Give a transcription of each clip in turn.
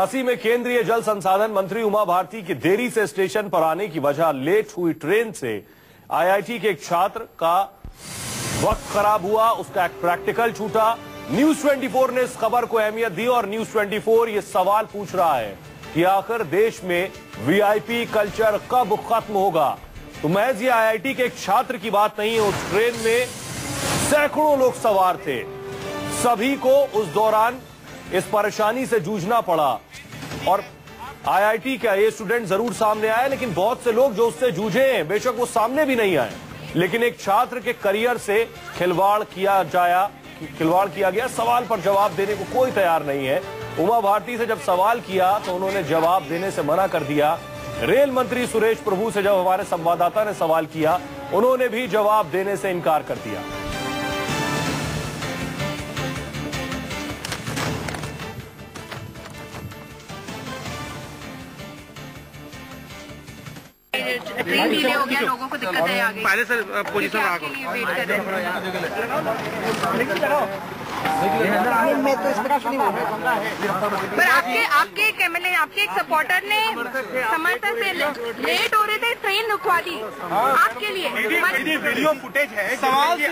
झांसी में केंद्रीय जल संसाधन मंत्री उमा भारती की देरी से स्टेशन पर आने की वजह लेट हुई ट्रेन से आईआईटी के एक छात्र का वक्त खराब हुआ, उसका एक प्रैक्टिकल छूटा। न्यूज 24 ने इस खबर को अहमियत दी और न्यूज 24 ये सवाल पूछ रहा है कि आखिर देश में वीआईपी कल्चर कब खत्म होगा। तो महज ये आईआईटी के एक छात्र की बात नहीं है, उस ट्रेन में सैकड़ों लोग सवार थे, सभी को उस दौरान इस परेशानी से जूझना पड़ा। और आईआईटी का ये स्टूडेंट जरूर सामने आया, लेकिन बहुत से लोग जो उससे जूझे हैं, बेशक वो सामने भी नहीं आए, लेकिन एक छात्र के करियर से खिलवाड़ किया गया। सवाल पर जवाब देने को कोई तैयार नहीं है। उमा भारती से जब सवाल किया तो उन्होंने जवाब देने से मना कर दिया। रेल मंत्री सुरेश प्रभु से जब हमारे संवाददाता ने सवाल किया, उन्होंने भी जवाब देने से इनकार कर दिया। ट्रेन डिले हो गया, लोगों को दिक्कत है आगे। पहले से पोजीशन मैं तो इस पर नहीं बोल रहा, पर आपके एक एमएलए, आपके एक सपोर्टर ने समर्थन से लेट हो रहे थे, ट्रेन रुकवा दी आपके लिए। वीडियो फुटेज है। सवाल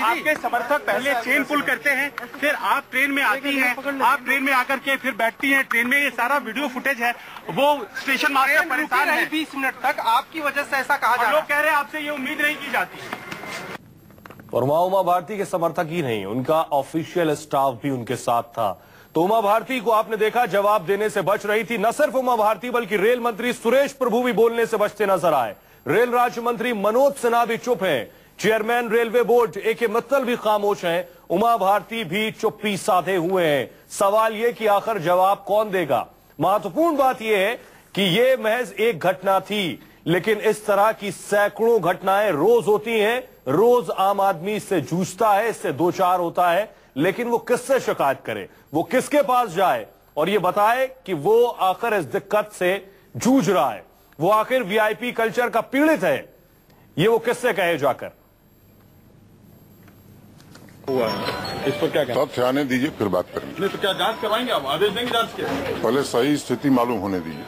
आपके समर्थक पहले चेन पुल करते हैं, फिर आप ट्रेन में आती हैं, आप ट्रेन में आकर के फिर बैठती हैं ट्रेन में, ये सारा वीडियो फुटेज है। वो स्टेशन मास्टर परेशान है 20 मिनट तक, आपकी वजह से ऐसा कहा जा रहा है। लोग कह रहे हैं आपसे ये उम्मीद नहीं की जाती। और वहां उमा भारती के समर्थक ही नहीं, उनका ऑफिशियल स्टाफ भी उनके साथ था। तो उमा भारती को आपने देखा जवाब देने से बच रही थी। न सिर्फ उमा भारती बल्कि रेल मंत्री सुरेश प्रभु भी बोलने से बचते नजर आए। रेल राज्य मंत्री मनोज सिन्हा भी चुप हैं, chairman railway board A K. Mittal भी खामोश हैं, उमा भारती भी चुप्पी साधे हुए हैं। सवाल यह कि आखिर जवाब कौन देगा। महत्वपूर्ण बात यह है कि यह महज एक घटना थी, लेकिन इस तरह की सैकड़ों घटनाएं रोज होती हैं। रोज आम आदमी इससे जूझता है, इससे दो चार होता है, लेकिन वो किससे शिकायत करे, वो किसके पास जाए और ये बताए कि वो आखिर इस दिक्कत से जूझ रहा है, वो आखिर वीआईपी कल्चर का पीड़ित है, ये वो किससे कहे जाकर। हुआ है, इस पर क्या कहना? तथ्य आने दीजिए फिर बात करेंगे। नहीं तो क्या जांच करवाएंगे आप? आदेश देंगे जांच के? पहले सही स्थिति मालूम होने दीजिए।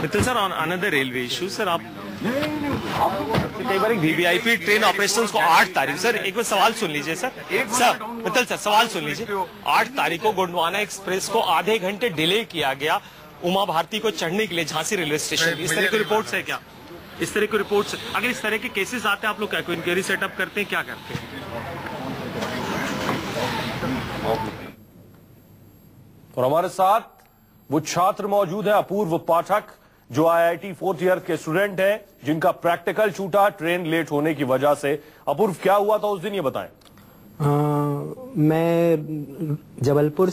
Mittal sir, on another railway issue sir, आप कई बार वीवीआईपी ट्रेन ऑपरेशंस को 8 तारीख, सर एक बार सवाल सुन लीजिए सर मित्तल सर सवाल सुन लीजिए। 8 तारीख को गोंडवाना एक्सप्रेस को आधे घंटे डिले किया गया उमा भारती को चढ़ने के लिए झांसी रेलवे स्टेशन। इस तरह की रिपोर्ट्स है क्या? इस तरह की रिपोर्ट्स, अगर इस तरह के केसेस आते हैं आप लोग क्या कोई इंक्वायरी सेटअप करते हैं, क्या करते हैं? और हमारे साथ वो छात्र मौजूद है, अपूर्व पाठक, जो आईआईटी 4th ईयर के स्टूडेंट हैं, जिनका प्रैक्टिकल छूटा ट्रेन लेट होने की वजह से। अपूर्व, क्या हुआ था उस दिन, ये बताएं। मैं जबलपुर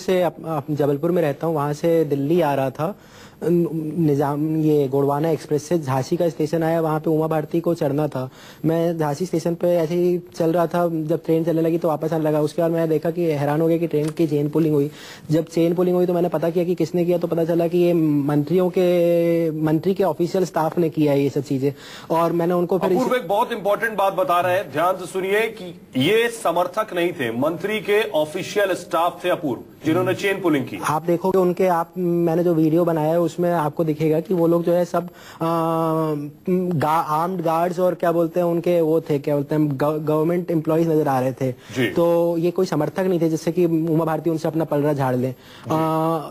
में रहता हूँ, वहाँ से दिल्ली आ रहा था। ये गोंडवाना एक्सप्रेस से झांसी का स्टेशन आया, वहाँ पे उमा भारती को चढ़ना था। मैं झांसी स्टेशन पे ऐसे ही चल रहा था, जब ट्रेन चलने लगी तो वापस आने लगा। उसके बाद मैंने देखा कि हैरान हो गया कि ट्रेन की चेन पुलिंग हुई। जब चेन पुलिंग हुई तो मैंने पता किया कि किसने किया, तो पता चला कि ये मंत्री के ऑफिशियल स्टाफ ने किया है ये सब चीजें। और मैंने उनको फिर एक बहुत इंपॉर्टेंट बात बता रहे हैं, ध्यान से सुनिए कि ये समर्थक नहीं थे, मंत्री के ऑफिशियल स्टाफ थे अपूर्व, जिन्होंने चेन पुलिंग की। आप देखोगे उनके, मैंने जो वीडियो बनाया है उसमें आपको दिखेगा कि वो लोग जो है सब आर्म्ड गार्ड्स और क्या बोलते हैं उनके वो थे, क्या बोलते हैं गवर्नमेंट एम्प्लॉइज नजर आ रहे थे। तो ये कोई समर्थक नहीं थे जिससे कि उमा भारती उनसे अपना पलड़ा झाड़ ले।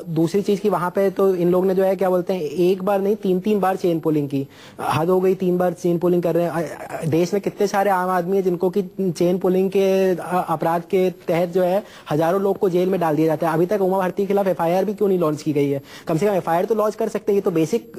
दूसरी चीज की वहां पे तो इन लोग ने जो है क्या बोलते हैं एक बार नहीं 3 बार चेन पुलिंग की। हद हो गई, 3 बार चेन पुलिंग कर रहे हैं। देश में कितने सारे आम आदमी है जिनको की चेन पुलिंग के अपराध के तहत जो है हजारों लोग को जेल में डाल दिया जाता है। अभी तक उमा भारती के खिलाफ एफआईआर भी क्यों नहीं लॉन्च की गई है? कम से कम एफआईआर तो लॉन्च कर सकते, ये तो बेसिक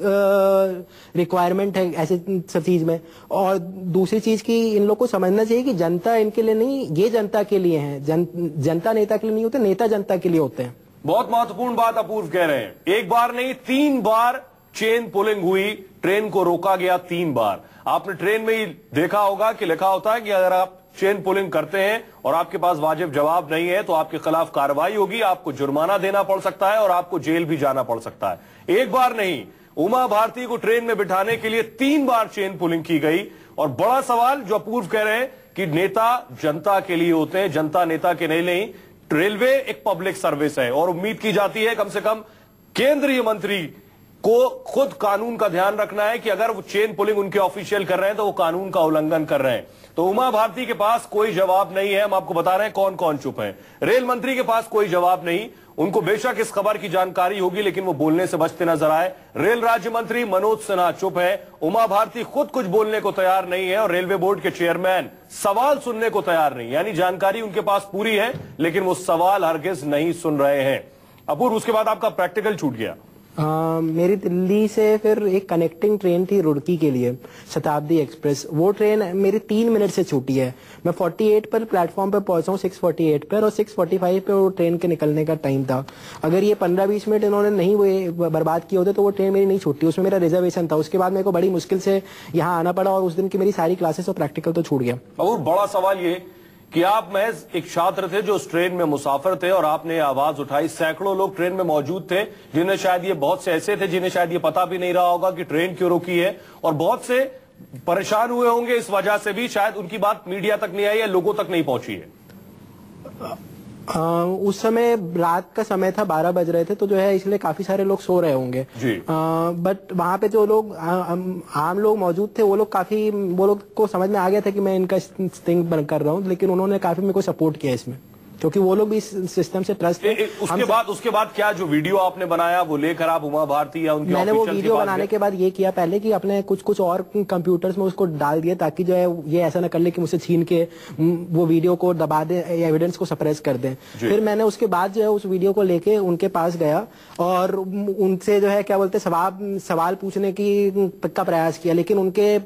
रिक्वायरमेंट है ऐसे सब चीज में। और दूसरी चीज की इन लोग को समझना चाहिए कि जनता इनके लिए नहीं, ये जनता के लिए है। जनता नेता के लिए नहीं होते, नेता जनता के लिए होते हैं। बहुत महत्वपूर्ण बात अपूर्व कह रहे हैं, एक बार नहीं 3 बार चेन पुलिंग हुई, ट्रेन को रोका गया 3 बार। आपने ट्रेन में ही देखा होगा कि लिखा होता है कि अगर आप चेन पुलिंग करते हैं और आपके पास वाजिब जवाब नहीं है तो आपके खिलाफ कार्रवाई होगी, आपको जुर्माना देना पड़ सकता है और आपको जेल भी जाना पड़ सकता है। एक बार नहीं, उमा भारती को ट्रेन में बिठाने के लिए 3 बार चेन पुलिंग की गई। और बड़ा सवाल जो अपूर्व कह रहे हैं कि नेता जनता के लिए होते हैं, जनता नेता के नहीं। रेलवे एक पब्लिक सर्विस है और उम्मीद की जाती है कम से कम केंद्रीय मंत्री को खुद कानून का ध्यान रखना है कि अगर वो चेन पुलिंग उनके ऑफिशियल कर रहे हैं तो वो कानून का उल्लंघन कर रहे हैं। तो उमा भारती के पास कोई जवाब नहीं है। हम आपको बता रहे हैं कौन कौन चुप है। रेल मंत्री के पास कोई जवाब नहीं। उनको बेशक इस खबर की जानकारी होगी लेकिन वो बोलने से बचते नजर आए। रेल राज्य मंत्री मनोज सिन्हा चुप है। उमा भारती खुद कुछ बोलने को तैयार नहीं है और रेलवे बोर्ड के चेयरमैन सवाल सुनने को तैयार नहीं। यानी जानकारी उनके पास पूरी है लेकिन वो सवाल हरगिज नहीं सुन रहे हैं। अपूर्व, उसके बाद आपका प्रैक्टिकल छूट गया। मेरी दिल्ली से फिर एक कनेक्टिंग ट्रेन थी रुड़की के लिए, शताब्दी एक्सप्रेस। वो ट्रेन मेरी 3 मिनट से छूटी है। मैं 48 पर प्लेटफॉर्म पर पहुंचा हूँ, 648 पर, और 645 पे वो ट्रेन के निकलने का टाइम था। अगर ये 15-20 मिनट इन्होंने नहीं वो बर्बाद किए होते तो वो ट्रेन मेरी नहीं छूटती। उसमें मेरा रिजर्वेशन था। उसके बाद मेरे को बड़ी मुश्किल से यहाँ आना पड़ा और उस दिन की मेरी सारी क्लासेस और प्रैक्टिकल तो छूट गया। और बड़ा सवाल ये कि आप महज एक छात्र थे जो उस ट्रेन में मुसाफिर थे और आपने आवाज उठाई। सैकड़ों लोग ट्रेन में मौजूद थे जिन्हें शायद ये, बहुत से ऐसे थे जिन्हें शायद ये पता भी नहीं रहा होगा कि ट्रेन क्यों रुकी है, और बहुत से परेशान हुए होंगे इस वजह से भी। शायद उनकी बात मीडिया तक नहीं आई है, लोगों तक नहीं पहुंची है। उस समय रात का समय था, 12 बज रहे थे, तो जो है इसलिए काफी सारे लोग सो रहे होंगे। बट वहां पे जो लोग आम लोग मौजूद थे वो लोग को समझ में आ गया था कि मैं इनका स्टिंग कर रहा हूँ, लेकिन उन्होंने काफी मेरे को सपोर्ट किया इसमें, क्योंकि वो लोग भी इस सिस्टम से ट्रस्ट है। उसके बाद क्या जो वीडियो आपने बनाया वो लेकर आप उमा भारती या उनकी मैंने वो वीडियो बनाने के बाद ये किया पहले कि अपने कुछ और कंप्यूटर्स में उसको डाल दिया ताकि जो है ये ऐसा ना कर ले कि मुझसे छीन के वो वीडियो को दबा दे, एविडेंस को सप्रेस कर दें। फिर मैंने उसके बाद जो है उस वीडियो को लेके उनके पास गया और उनसे जो है क्या बोलते सवाल पूछने का प्रयास किया, लेकिन उनके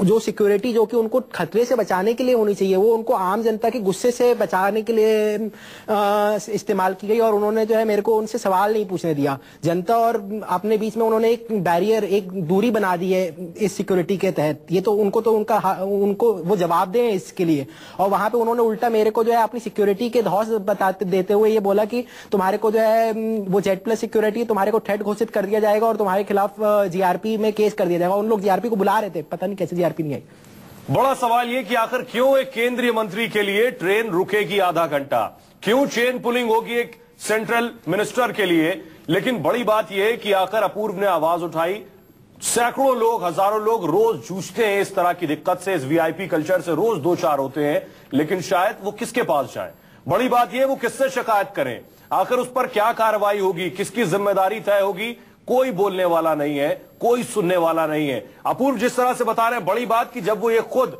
जो सिक्योरिटी जो कि उनको खतरे से बचाने के लिए होनी चाहिए वो उनको आम जनता के गुस्से से बचाने के लिए इस्तेमाल की गई, और उन्होंने जो है मेरे को उनसे सवाल नहीं पूछने दिया। जनता और अपने बीच में उन्होंने एक बैरियर, एक दूरी बना दी है इस सिक्योरिटी के तहत। ये तो उनको वो जवाब दें इसके लिए। और वहां पे उन्होंने उल्टा मेरे को जो है अपनी सिक्योरिटी के धौस देते हुए ये बोला कि तुम्हारे को जो है वो Z+ सिक्योरिटी तुम्हारे को थ्रेट घोषित कर दिया जाएगा और तुम्हारे खिलाफ GRP में केस कर दिया जाएगा। उन लोग GRP को बुला रहे थे, पता नहीं कैसे GRP नहीं आई। बड़ा सवाल ये कि आखिर क्यों एक केंद्रीय मंत्री के लिए ट्रेन रुकेगी आधा घंटा, क्यों चेन पुलिंग होगी एक सेंट्रल मिनिस्टर के लिए। लेकिन बड़ी बात यह है कि आखिर अपूर्व ने आवाज उठाई। सैकड़ों लोग, हजारों लोग रोज जूझते हैं इस तरह की दिक्कत से, इस VIP कल्चर से रोज 2-4 होते हैं, लेकिन शायद वो किसके पास जाए। बड़ी बात यह वो किससे शिकायत करें, आखिर उस पर क्या कार्रवाई होगी, किसकी जिम्मेदारी तय होगी, कोई बोलने वाला नहीं है, कोई सुनने वाला नहीं है। अपूर्व जिस तरह से बता रहे हैं, बड़ी बात कि जब वो ये खुद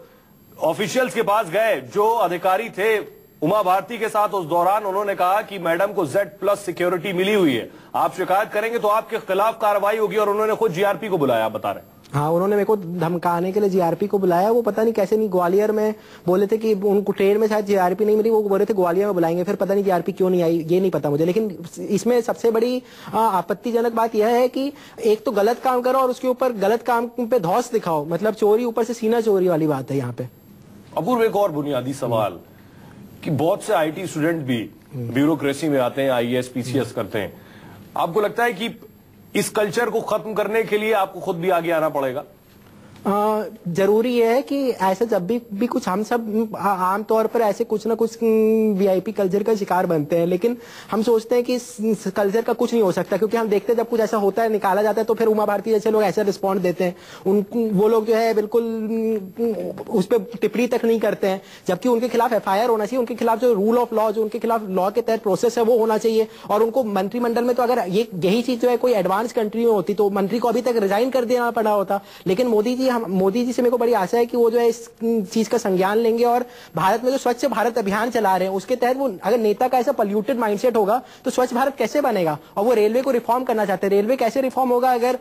ऑफिशियल्स के पास गए, जो अधिकारी थे उमा भारती के साथ, उस दौरान उन्होंने कहा कि मैडम को Z+ सिक्योरिटी मिली हुई है, आप शिकायत करेंगे तो आपके खिलाफ कार्रवाई होगी, और उन्होंने खुद GRP को बुलाया, बता रहे हैं। हाँ, उन्होंने मेरे को धमकाने के लिए GRP को बुलाया। वो पता नहीं कैसे नहीं, ग्वालियर में बोले थे कि उनको ट्रेन में शायद GRP नहीं मिली, वो बोल रहे थे ग्वालियर में बुलाएंगे, फिर पता नहीं GRP क्यों नहीं आई, ये नहीं पता मुझे। लेकिन इसमें सबसे बड़ी आपत्तिजनक बात यह है कि एक तो गलत काम करो और उसके ऊपर गलत काम पे धौस दिखाओ, मतलब चोरी ऊपर से सीना चोरी वाली बात है यहाँ पे। अपूर्व, एक और बुनियादी सवाल कि बहुत से IT स्टूडेंट भी ब्यूरोक्रेसी में आते हैं, IAS PCS करते हैं, आपको लगता है कि इस कल्चर को खत्म करने के लिए आपको खुद भी आगे आना पड़ेगा? जरूरी ये है कि ऐसे जब भी कुछ हम सब आमतौर पर ऐसे कुछ ना कुछ VIP कल्चर का शिकार बनते हैं, लेकिन हम सोचते हैं कि इस कल्चर का कुछ नहीं हो सकता, क्योंकि हम देखते हैं जब कुछ ऐसा होता है, निकाला जाता है, तो फिर उमा भारती जैसे लोग ऐसे रिस्पॉन्ड देते हैं। वो लोग जो है बिल्कुल उस पर टिप्पणी तक नहीं करते हैं, जबकि उनके खिलाफ FIR होना चाहिए, उनके खिलाफ जो रूल ऑफ लॉ, जो उनके खिलाफ लॉ के तहत प्रोसेस है वो होना चाहिए। और उनको मंत्रिमंडल में तो अगर यही चीज जो है कोई एडवांस कंट्री में होती तो मंत्री को अभी तक रिजाइन कर देना पड़ा होता। लेकिन मोदी जी से मेरे को बड़ी आशा है कि वो जो है इस चीज का संज्ञान लेंगे और भारत में जो स्वच्छ भारत अभियान चला रहे हैं उसके तहत वो, अगर नेता का ऐसा पॉल्यूटेड माइंडसेट होगा तो स्वच्छ भारत कैसे बनेगा। और वो रेलवे को रिफॉर्म करना चाहते हैं, रेलवे कैसे रिफॉर्म होगा अगर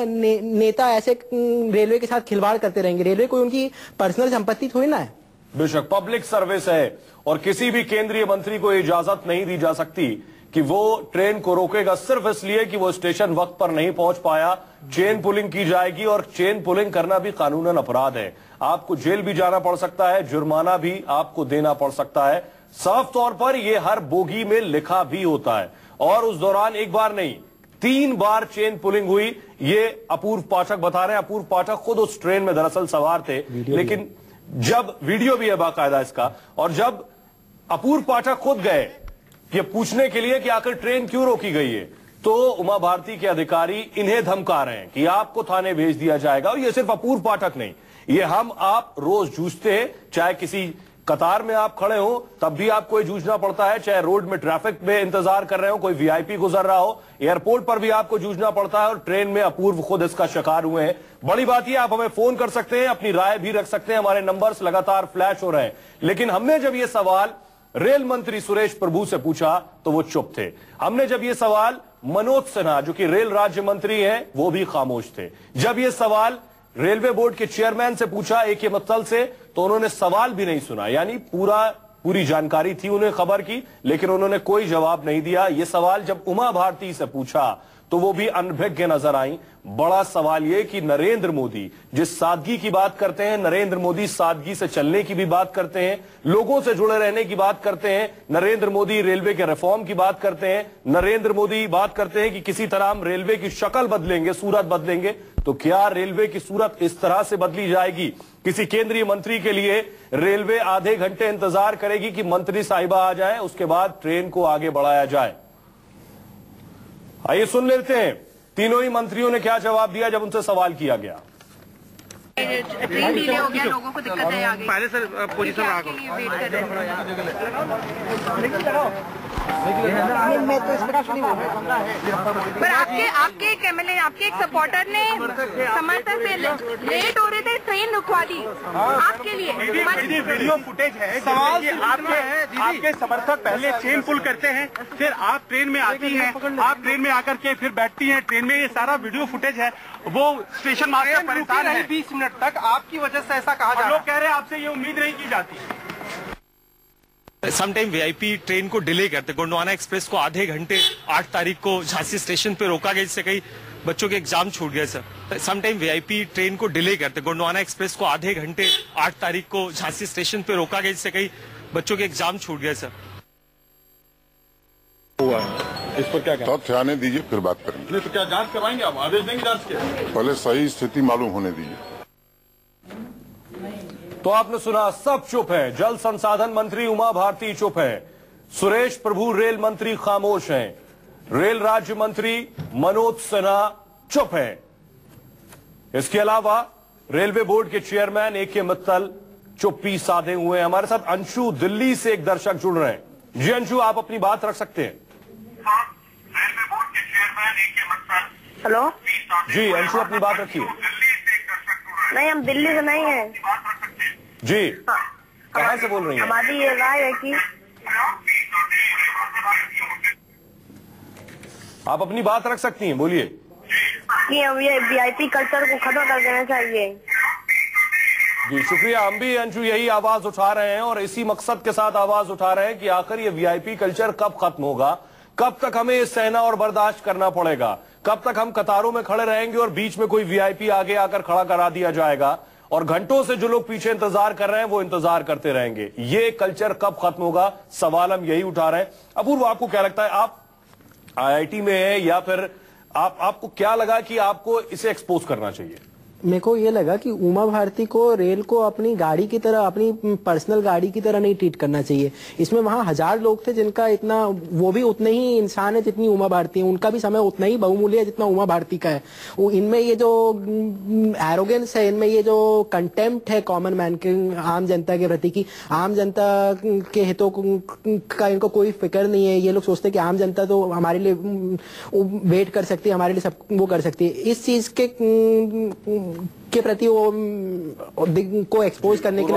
नेता ऐसे रेलवे के साथ खिलवाड़ करते रहेंगे। रेलवे कोई उनकी पर्सनल संपत्ति थोड़ी ना है। बेशक पब्लिक सर्विस है और किसी भी केंद्रीय मंत्री को इजाजत नहीं दी जा सकती कि वो ट्रेन को रोकेगा सिर्फ इसलिए कि वो स्टेशन वक्त पर नहीं पहुंच पाया। चेन पुलिंग की जाएगी और चेन पुलिंग करना भी कानूनन अपराध है, आपको जेल भी जाना पड़ सकता है, जुर्माना भी आपको देना पड़ सकता है। साफ तौर पर यह हर बोगी में लिखा भी होता है। और उस दौरान एक बार नहीं 3 बार चेन पुलिंग हुई, ये अपूर्व पाठक बता रहे हैं। अपूर्व पाठक खुद उस ट्रेन में दरअसल सवार थे, लेकिन जब वीडियो भी है बाकायदा इसका, और जब अपूर्व पाठक खुद गए ये पूछने के लिए कि आखिर ट्रेन क्यों रोकी गई है, तो उमा भारती के अधिकारी इन्हें धमका रहे हैं कि आपको थाने भेज दिया जाएगा। और ये सिर्फ अपूर्व पाठक नहीं, ये हम आप रोज जूझते हैं। चाहे किसी कतार में आप खड़े हो तब भी आपको जूझना पड़ता है, चाहे रोड में ट्रैफिक में इंतजार कर रहे हो, कोई वीआईपी गुजर रहा हो, एयरपोर्ट पर भी आपको जूझना पड़ता है। और ट्रेन में अपूर्व खुद इसका शिकार हुए हैं। बड़ी बात यह, आप हमें फोन कर सकते हैं, अपनी राय भी रख सकते हैं, हमारे नंबर्स लगातार फ्लैश हो रहे हैं। लेकिन हमने जब यह सवाल रेल मंत्री सुरेश प्रभु से पूछा तो वो चुप थे। हमने जब यह सवाल मनोज सिन्हा जो कि रेल राज्य मंत्री हैं वो भी खामोश थे। जब यह सवाल रेलवे बोर्ड के चेयरमैन से पूछा AK मित्तल से तो उन्होंने सवाल भी नहीं सुना। यानी पूरी जानकारी थी उन्हें खबर की, लेकिन उन्होंने कोई जवाब नहीं दिया। यह सवाल जब उमा भारती से पूछा तो वो भी अनभिज्ञ नजर आई। बड़ा सवाल यह कि नरेंद्र मोदी जिस सादगी की बात करते हैं, नरेंद्र मोदी सादगी से चलने की भी बात करते हैं, लोगों से जुड़े रहने की बात करते हैं, नरेंद्र मोदी रेलवे के रिफॉर्म की बात करते हैं, नरेंद्र मोदी बात करते हैं कि किसी तरह हम रेलवे की शक्ल बदलेंगे, सूरत बदलेंगे। तो क्या रेलवे की सूरत इस तरह से बदली जाएगी? किसी केंद्रीय मंत्री के लिए रेलवे आधे घंटे इंतजार करेगी कि मंत्री साहिबा आ जाए, उसके बाद ट्रेन को आगे बढ़ाया जाए? आइए सुन लेते हैं तीनों ही मंत्रियों ने क्या जवाब दिया जब उनसे सवाल किया गया। ट्रेन डिले हो गया, लोगों को दिक्कत है आगे। पहले सर पोजीशन वेट कर रहे हैं। पर आपके एक MLA, आपके एक सपोर्टर ने समर्थन से लेट हो रहे थे, ट्रेन रुकवा दी आपके लिए। वीडियो फुटेज है। सवाल आपके समर्थक पहले चेन पुल करते हैं, फिर आप ट्रेन में आती हैं, आप ट्रेन में आकर के फिर बैठती हैं ट्रेन में। ये सारा वीडियो फुटेज है। वो स्टेशन मास्टर परेशान है 20 मिनट तक आपकी वजह से ऐसा कहा जा रहा है। लोग कह रहे हैं आपसे ये उम्मीद नहीं की जाती। समटाइम VIP ट्रेन को डिले करते, गोंडवाना एक्सप्रेस को आधे घंटे 8 तारीख को झांसी स्टेशन पे रोका गया, जिससे कई बच्चों के एग्जाम छूट गए सर। समटाइम VIP ट्रेन को डिले करते, गोंडवाना एक्सप्रेस को आधे घंटे 8 तारीख को झांसी स्टेशन पे रोका गया, जिससे कई बच्चों के एग्जाम छूट गए सर। हुआ इस पर क्या तथ्य आने दीजिए फिर बात करेंगे। नहीं तो क्या जांच करवाएंगे आप? आदेश देंगे जांच के? पहले सही स्थिति मालूम होने दीजिए। तो आपने सुना, सब चुप है। जल संसाधन मंत्री उमा भारती चुप है, सुरेश प्रभु रेल मंत्री खामोश हैं, रेल राज्य मंत्री मनोज सिन्हा चुप है। इसके अलावा रेलवे बोर्ड के चेयरमैन AK मित्तल चुप्पी साधे हुए हैं। हमारे साथ अंशु दिल्ली से एक दर्शक जुड़ रहे हैं। जी अंशु, आप अपनी बात रख सकते हैं। रेलवे बोर्ड के चेयरमैन AK मित्तल। हेलो जी अंशु, अपनी बात रखिए। नहीं, हम दिल्ली से नहीं है जी। कहाँ से बोल रही हैं? हमारी ये राय है कि आप अपनी बात रख सकती हैं, बोलिए। हम ये VIP कल्चर को खत्म कर देना चाहिए। जी शुक्रिया। हम भी अंशु यही आवाज उठा रहे हैं और इसी मकसद के साथ आवाज उठा रहे हैं कि आखिर ये VIP कल्चर कब खत्म होगा, कब तक हमें ये सहना और बर्दाश्त करना पड़ेगा, कब तक हम कतारों में खड़े रहेंगे और बीच में कोई VIP आगे आकर खड़ा करा दिया जाएगा और घंटों से जो लोग पीछे इंतजार कर रहे हैं वो इंतजार करते रहेंगे। ये कल्चर कब खत्म होगा, सवाल हम यही उठा रहे हैं। अपूर्व, आपको क्या लगता है, आप IIT में है या फिर आपको क्या लगा कि आपको इसे एक्सपोज करना चाहिए? मेरे को ये लगा कि उमा भारती को रेल को अपनी गाड़ी की तरह, अपनी पर्सनल गाड़ी की तरह नहीं ट्रीट करना चाहिए। इसमें वहां 1000 लोग थे जिनका इतना, वो भी उतने ही इंसान है जितनी उमा भारती है, उनका भी समय उतना ही बहुमूल्य है जितना उमा भारती का है। इनमें ये जो एरोगेंस है, इनमें ये जो कंटेम्प्ट है कॉमन मैन के, आम जनता के प्रति की, आम जनता के हितों का इनको कोई फिक्र नहीं है। ये लोग सोचते हैं कि आम जनता तो हमारे लिए वेट कर सकती है, हमारे लिए सब वो कर सकती है। इस चीज के प्रति वो को एक्सपोज करने के लिए